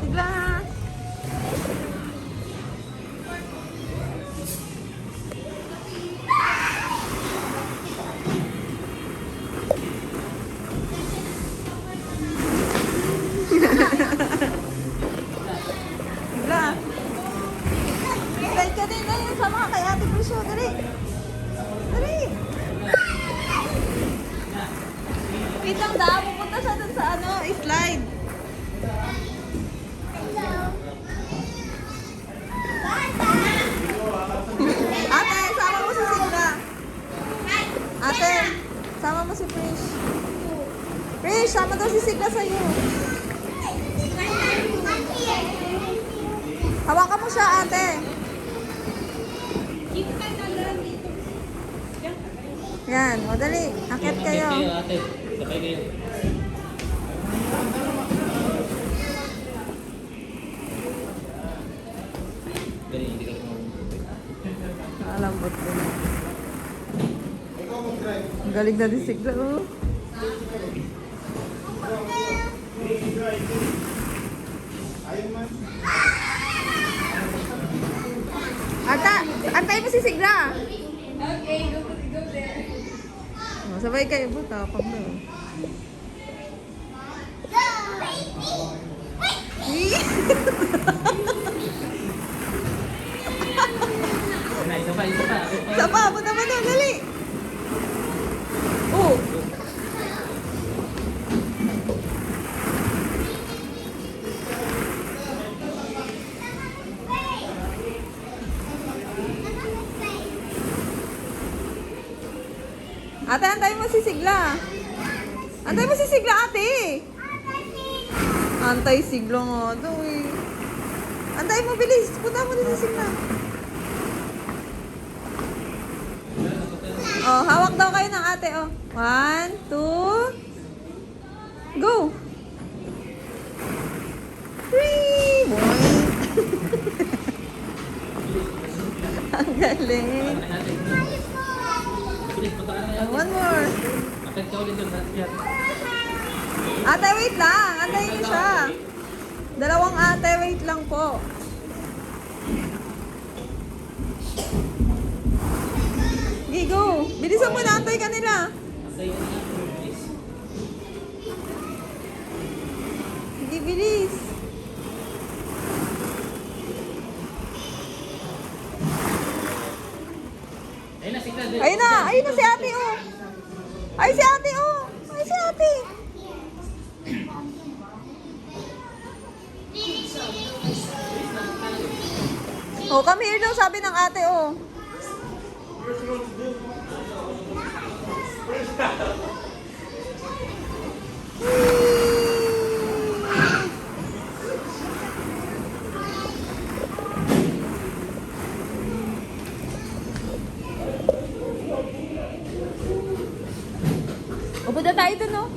Sigla. Sigla. Slide ka din na yun. Sama ka kay Ate Prisyo. Dali. Dali. Wait lang daw. Pupunta siya dun sa ano, slide. Ate, sama mo si Sigla. Ate, sama mo si Prish. Prish, sama daw si Sigla sa'yo. Hawakan mo siya, ate. Yan, o dali. Akit kayo. Ate. Sabay kayo. Dali, hindi ka Malambot din. Ang galing na din Sigla, oh. Ata, antay mo si Sigla. Okay, go there. Oh, sabay kayo po, tapang na. Isa pa, isa pa. Isa pa, punta pa doon, dali. Oh. Ate, antay mo si Sigla. Antay mo si Sigla, ate. Antay Sigla nga daw eh. Antay mo, bilis. Punta mo din si Sigla. Oh, hawak daw kayo ng ate, oh. 1, 2, go! 3, boy. Ang galing. Bilis, punta ka na yan. One more. Akit ka ulit doon. Ate, wait lang. Antayin niyo siya. Dalawang ate, wait lang po. Okay, go. Bilisan mo na, antay ka nila. Asay ka na. Bilis. Sige, bilis. Ayun na, sigla. Ayun na si ate, oh. Ay, si ate, oh. Ay, si ate. Oh, come here daw, sabi ng ate, oh. O, punta tayo dun, no?